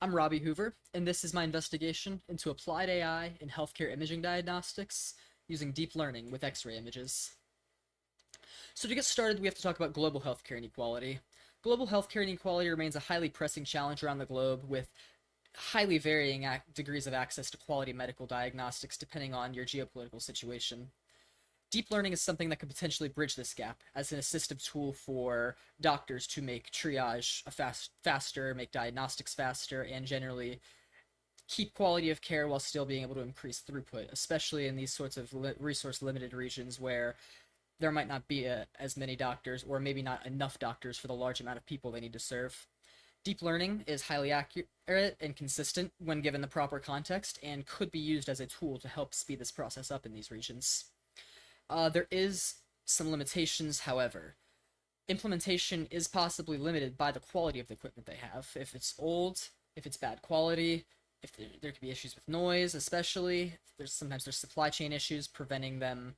I'm Robbie Hoover, and this is my investigation into applied AI in healthcare imaging diagnostics using deep learning with X-ray images. So to get started, we have to talk about global healthcare inequality. Global healthcare inequality remains a highly pressing challenge around the globe, with highly varying degrees of access to quality medical diagnostics depending on your geopolitical situation. Deep learning is something that could potentially bridge this gap as an assistive tool for doctors to make triage faster, make diagnostics faster, and generally keep quality of care while still being able to increase throughput, especially in these sorts of resource limited regions where there might not be as many doctors, or maybe not enough doctors for the large amount of people they need to serve. Deep learning is highly accurate and consistent when given the proper context, and could be used as a tool to help speed this process up in these regions. There is some limitations, however. Implementation is possibly limited by the quality of the equipment they have. If it's old, if it's bad quality, if there could be issues with noise, especially. Sometimes there's supply chain issues preventing them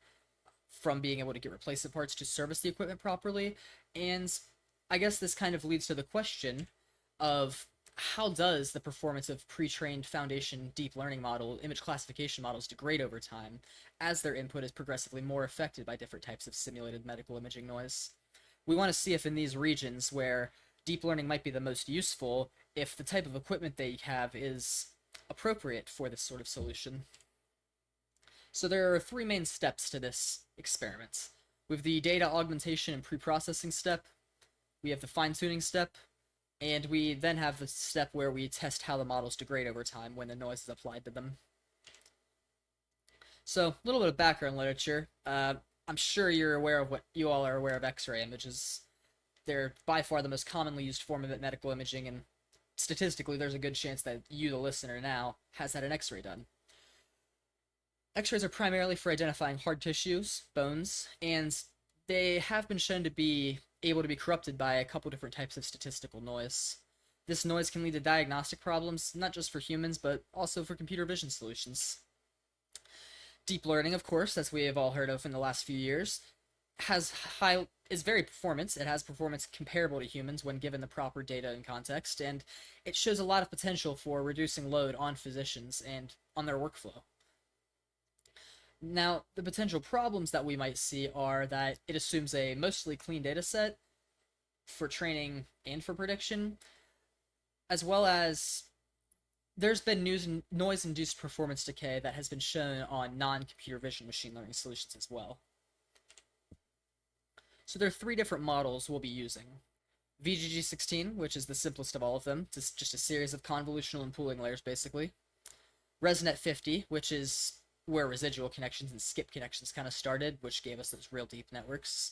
from being able to get replacement parts to service the equipment properly. And I guess this kind of leads to the question of how does the performance of pre-trained foundation deep learning model image classification models degrade over time as their input is progressively more affected by different types of simulated medical imaging noise? We want to see if in these regions where deep learning might be the most useful, if the type of equipment they have is appropriate for this sort of solution. So there are three main steps to this experiment. We have the data augmentation and pre-processing step, we have the fine-tuning step, and we then have the step where we test how the models degrade over time when the noise is applied to them. So, a little bit of background literature. I'm sure you're aware of you all are aware of X-ray images. They're by far the most commonly used form of medical imaging, and statistically, there's a good chance that you, the listener now, has had an X-ray done. X-rays are primarily for identifying hard tissues, bones, and they have been shown to be able to be corrupted by a couple different types of statistical noise. This noise can lead to diagnostic problems, not just for humans, but also for computer vision solutions. Deep learning, of course, as we have all heard of in the last few years, is very performance. It has performance comparable to humans when given the proper data and context, and it shows a lot of potential for reducing load on physicians and on their workflow. Now, the potential problems that we might see are that it assumes a mostly clean data set for training and for prediction, as well as there's been noise-induced performance decay that has been shown on non-computer vision machine learning solutions as well. So there are three different models we'll be using. VGG16, which is the simplest of all of them. It's just a series of convolutional and pooling layers, basically. ResNet 50, which is where residual connections and skip connections kind of started, which gave us those real deep networks.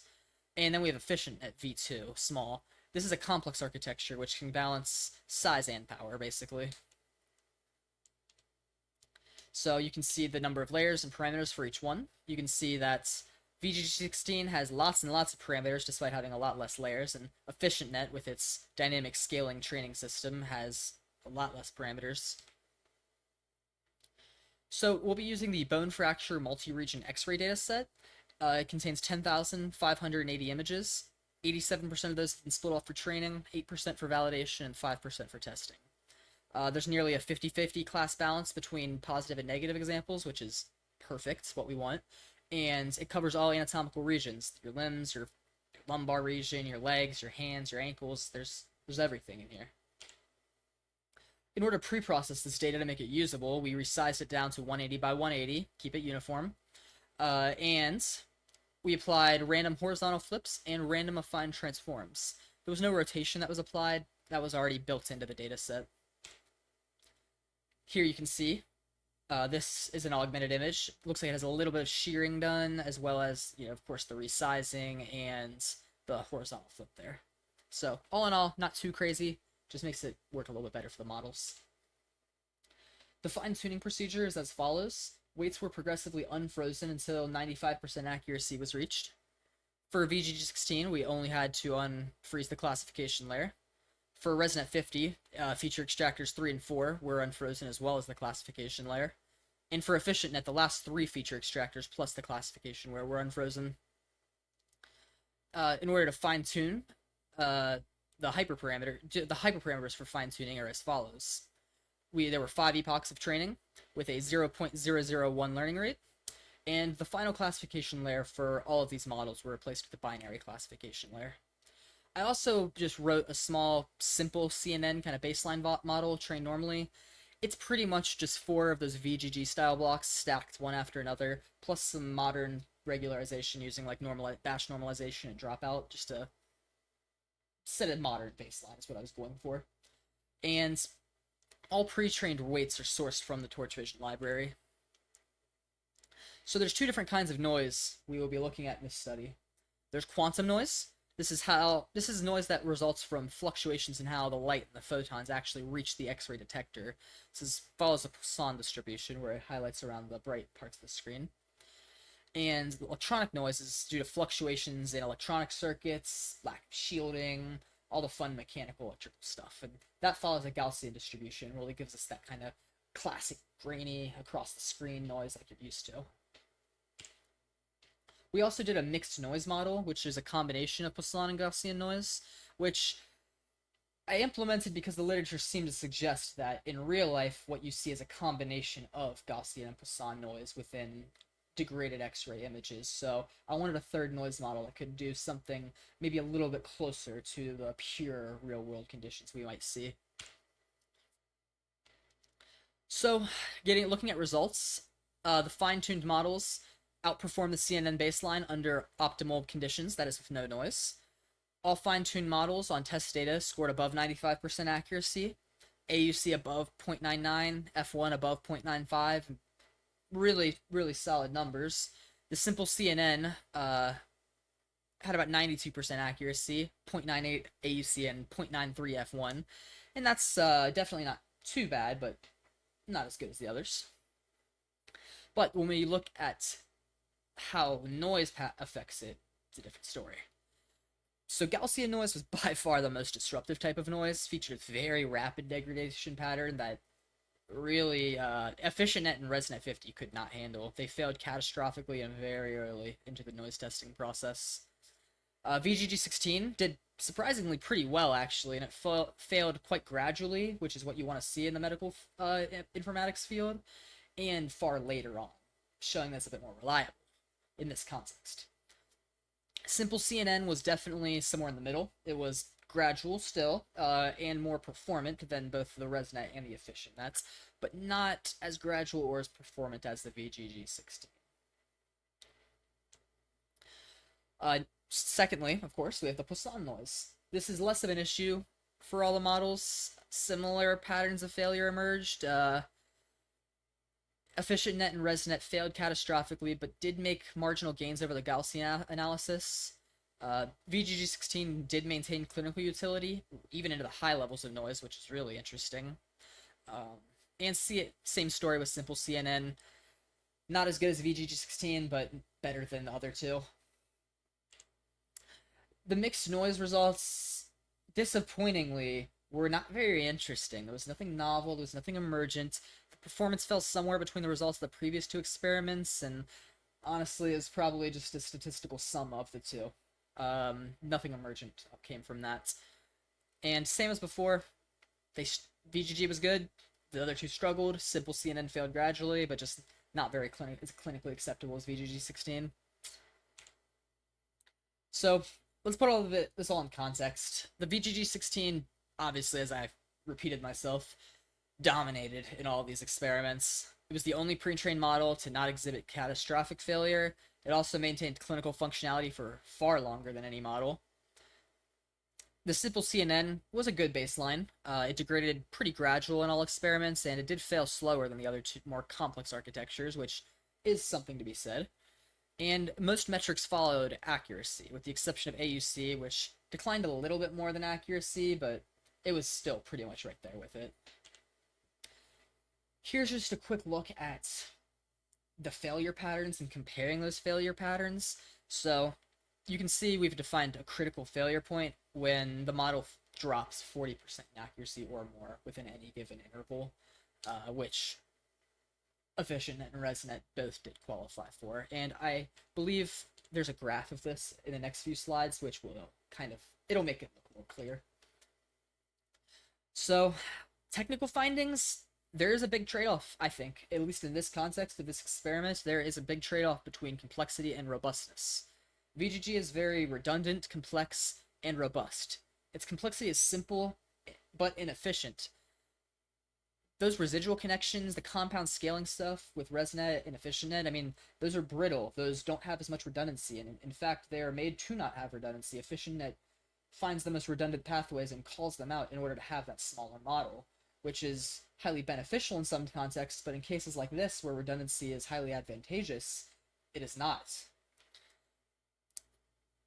And then we have EfficientNet V2, small. This is a complex architecture which can balance size and power, basically. So you can see the number of layers and parameters for each one. You can see that VGG16 has lots and lots of parameters despite having a lot less layers, and EfficientNet, with its dynamic scaling training system, has a lot less parameters. So we'll be using the bone fracture multi-region X-ray dataset. It contains 10,580 images. 87% of those have been split off for training, 8% for validation, and 5% for testing. There's nearly a 50-50 class balance between positive and negative examples, which is perfect, what we want. And it covers all anatomical regions, your limbs, your lumbar region, your legs, your hands, your ankles. There's everything in here. In order to pre-process this data to make it usable, we resized it down to 180 by 180, keep it uniform, and we applied random horizontal flips and random affine transforms. There was no rotation that was applied. That was already built into the data set. Here you can see this is an augmented image. Looks like it has a little bit of shearing done, as well as, of course, the resizing and the horizontal flip there. So all in all, not too crazy. Just makes it work a little bit better for the models. The fine-tuning procedure is as follows. Weights were progressively unfrozen until 95% accuracy was reached. For VGG16, we only had to unfreeze the classification layer. For ResNet 50, feature extractors 3 and 4 were unfrozen as well as the classification layer. And for EfficientNet, the last 3 feature extractors plus the classification layer were unfrozen. In order to fine-tune, the hyperparameters for fine-tuning are as follows. there were 5 epochs of training with a 0.001 learning rate, and the final classification layer for all of these models were replaced with the binary classification layer. I also just wrote a small, simple CNN kind of baseline model trained normally. It's pretty much just 4 of those VGG style blocks stacked one after another, plus some modern regularization using like batch normalization and dropout, just to set a modern baseline is what I was going for. And all pre-trained weights are sourced from the Torch Vision library. So there's 2 different kinds of noise we will be looking at in this study. There's quantum noise. This is noise that results from fluctuations in how the light and the photons actually reach the X-ray detector. Follows a Poisson distribution where it highlights around the bright parts of the screen. And electronic noise is due to fluctuations in electronic circuits, lack of shielding, all the fun mechanical electrical stuff. And that follows a Gaussian distribution, really gives us that kind of classic grainy across the screen noise like you're used to. We also did a mixed noise model, which is a combination of Poisson and Gaussian noise, which I implemented because the literature seemed to suggest that in real life, what you see is a combination of Gaussian and Poisson noise within degraded X-ray images. So I wanted a third noise model that could do something maybe a little bit closer to the pure real-world conditions we might see. So, looking at results, the fine-tuned models outperform the CNN baseline under optimal conditions, that is with no noise. All fine-tuned models on test data scored above 95% accuracy, AUC above 0.99, F1 above 0.95, really, really solid numbers. The simple CNN had about 92% accuracy, 0.98 AUC, and 0.93 F1, and that's definitely not too bad, but not as good as the others. But when we look at how noise affects it, it's a different story. So Gaussian noise was by far the most disruptive type of noise, featured a very rapid degradation pattern that really EfficientNet and ResNet 50 could not handle. They failed catastrophically and very early into the noise testing process. VGG16 did surprisingly pretty well, actually, and it failed quite gradually, which is what you want to see in the medical informatics field, and far later on, showing that's a bit more reliable in this context. Simple CNN was definitely somewhere in the middle. It was gradual still, and more performant than both the ResNet and the EfficientNets, but not as gradual or as performant as the VGG16. Secondly, of course, we have the Poisson noise. This is less of an issue for all the models. Similar patterns of failure emerged. EfficientNet and ResNet failed catastrophically, but did make marginal gains over the Gaussian analysis. VGG16 did maintain clinical utility, even into the high levels of noise, which is really interesting. And same story with simple CNN. Not as good as VGG16, but better than the other 2. The mixed noise results, disappointingly, were not very interesting. There was nothing novel, there was nothing emergent. The performance fell somewhere between the results of the previous 2 experiments, and honestly, it's probably just a statistical sum of the 2. Nothing emergent came from that. And same as before, VGG was good, the other 2 struggled. Simple CNN failed gradually, but just not very as clinically acceptable as VGG16. So let's put all of this all in context. The VGG16, obviously, as I've repeated myself, dominated in all of these experiments. It was the only pre-trained model to not exhibit catastrophic failure. It also maintained clinical functionality for far longer than any model. The simple CNN was a good baseline. It degraded pretty gradual in all experiments, and it did fail slower than the other 2 more complex architectures, which is something to be said. And most metrics followed accuracy, with the exception of AUC, which declined a little bit more than accuracy, but it was still pretty much right there with it. Here's just a quick look at the failure patterns and comparing those failure patterns. So you can see we've defined a critical failure point when the model drops 40% in accuracy or more within any given interval, which EfficientNet and ResNet both did qualify for. And I believe there's a graph of this in the next few slides, which will it'll make it look more clear. So, technical findings, There is a big trade-off, I think, at least in this context of this experiment. There is a big trade-off between complexity and robustness. VGG is very redundant, complex, and robust. Its complexity is simple but inefficient. Those residual connections, the compound scaling stuff with ResNet and EfficientNet, I mean, those are brittle. Those don't have as much redundancy, and in fact, they are made to not have redundancy. EfficientNet finds the most redundant pathways and calls them out in order to have that smaller model, which is highly beneficial in some contexts, but in cases like this, where redundancy is highly advantageous, it is not.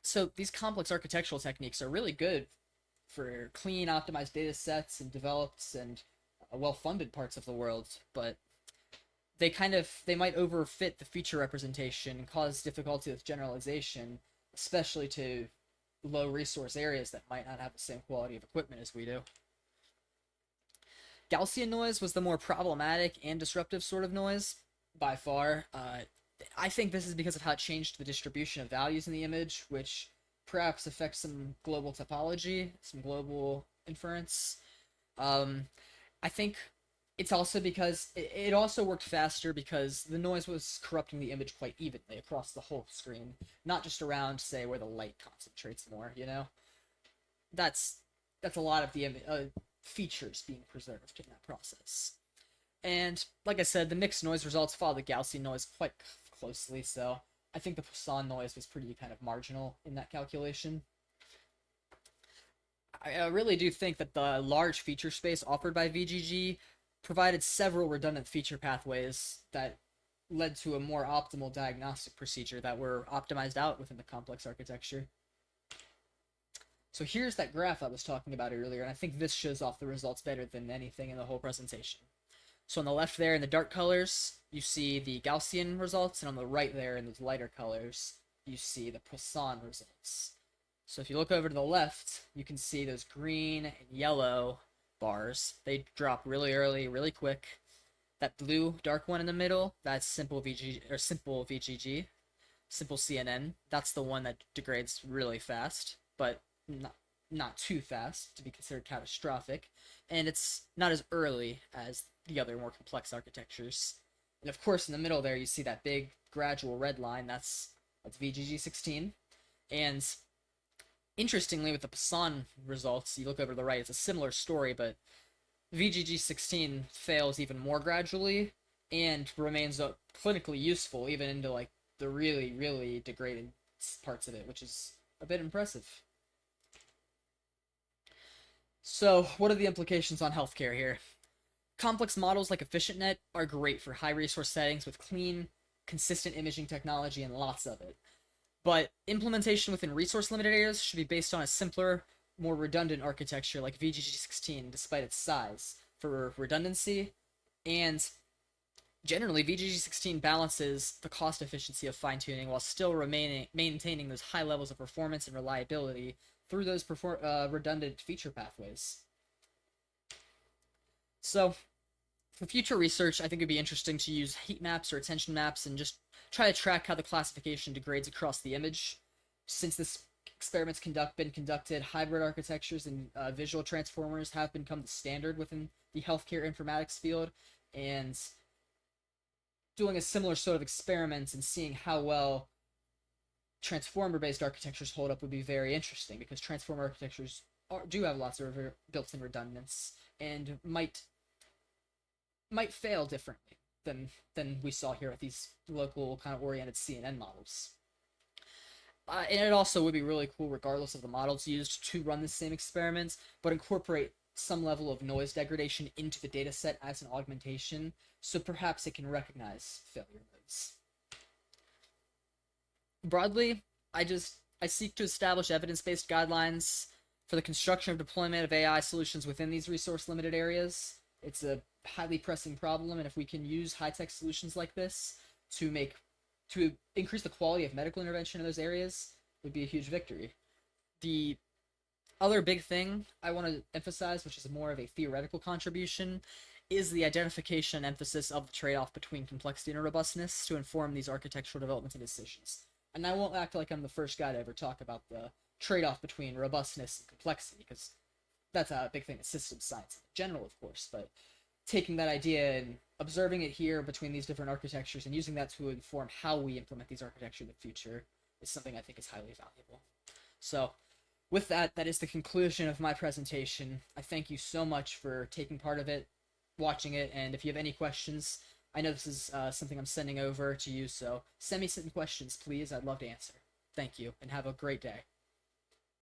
So these complex architectural techniques are really good for clean, optimized data sets and developed and well-funded parts of the world, but they might overfit the feature representation and cause difficulty with generalization, especially to low resource areas that might not have the same quality of equipment as we do. Gaussian noise was the more problematic and disruptive sort of noise by far. I think this is because of how it changed the distribution of values in the image, which perhaps affects some global topology, some global inference. I think it's also because it also worked faster because the noise was corrupting the image quite evenly across the whole screen, not just around, say, where the light concentrates more, you know? That's a lot of the features being preserved in that process. And like I said, the mixed noise results follow the Gaussian noise quite closely, so I think the Poisson noise was pretty kind of marginal in that calculation. I really do think that the large feature space offered by VGG provided several redundant feature pathways that led to a more optimal diagnostic procedure that were optimized out within the complex architecture. So here's that graph I was talking about earlier, and I think this shows off the results better than anything in the whole presentation. So on the left there in the dark colors, you see the Gaussian results, and on the right there in those lighter colors, you see the Poisson results. So if you look over to the left, you can see those green and yellow bars. They drop really early, really quick. That blue dark one in the middle, that's simple VGG, simple CNN. That's the one that degrades really fast, but not too fast to be considered catastrophic. And it's not as early as the other more complex architectures. And of course, in the middle there, you see that big gradual red line. That's VGG 16. And interestingly, with the Poisson results, you look over to the right, it's a similar story, but VGG 16 fails even more gradually and remains clinically useful even into like the really, really degraded parts of it, which is a bit impressive. So, what are the implications on healthcare here? Complex models like EfficientNet are great for high resource settings with clean, consistent imaging technology and lots of it. But implementation within resource limited areas should be based on a simpler, more redundant architecture like VGG16 despite its size for redundancy, and generally VGG16 balances the cost efficiency of fine-tuning while still maintaining those high levels of performance and reliability through those redundant feature pathways. So for future research, I think it'd be interesting to use heat maps or attention maps and just try to track how the classification degrades across the image. Since this experiment's been conducted, hybrid architectures and visual transformers have become the standard within the healthcare informatics field, and doing a similar sort of experiment and seeing how well transformer-based architectures hold up would be very interesting, because transformer architectures do have lots of built-in redundance and might fail differently than we saw here with these local kind of oriented CNN models. And it also would be really cool, regardless of the models used, to run the same experiments, but incorporate some level of noise degradation into the data set as an augmentation, so perhaps it can recognize failure modes. Broadly, I seek to establish evidence-based guidelines for the construction of deployment of AI solutions within these resource-limited areas. It's a highly pressing problem, and if we can use high-tech solutions like this to increase the quality of medical intervention in those areas, would be a huge victory. The other big thing I want to emphasize, which is more of a theoretical contribution, is the identification and emphasis of the trade-off between complexity and robustness to inform these architectural developments and decisions. And I won't act like I'm the first guy to ever talk about the trade-off between robustness and complexity, because that's a big thing in systems science in general, of course, but taking that idea and observing it here between these different architectures and using that to inform how we implement these architectures in the future is something I think is highly valuable. So, with that, that is the conclusion of my presentation. I thank you so much for taking part of it, watching it, and if you have any questions, I know this is something I'm sending over to you, so send me some questions, please. I'd love to answer. Thank you, and have a great day.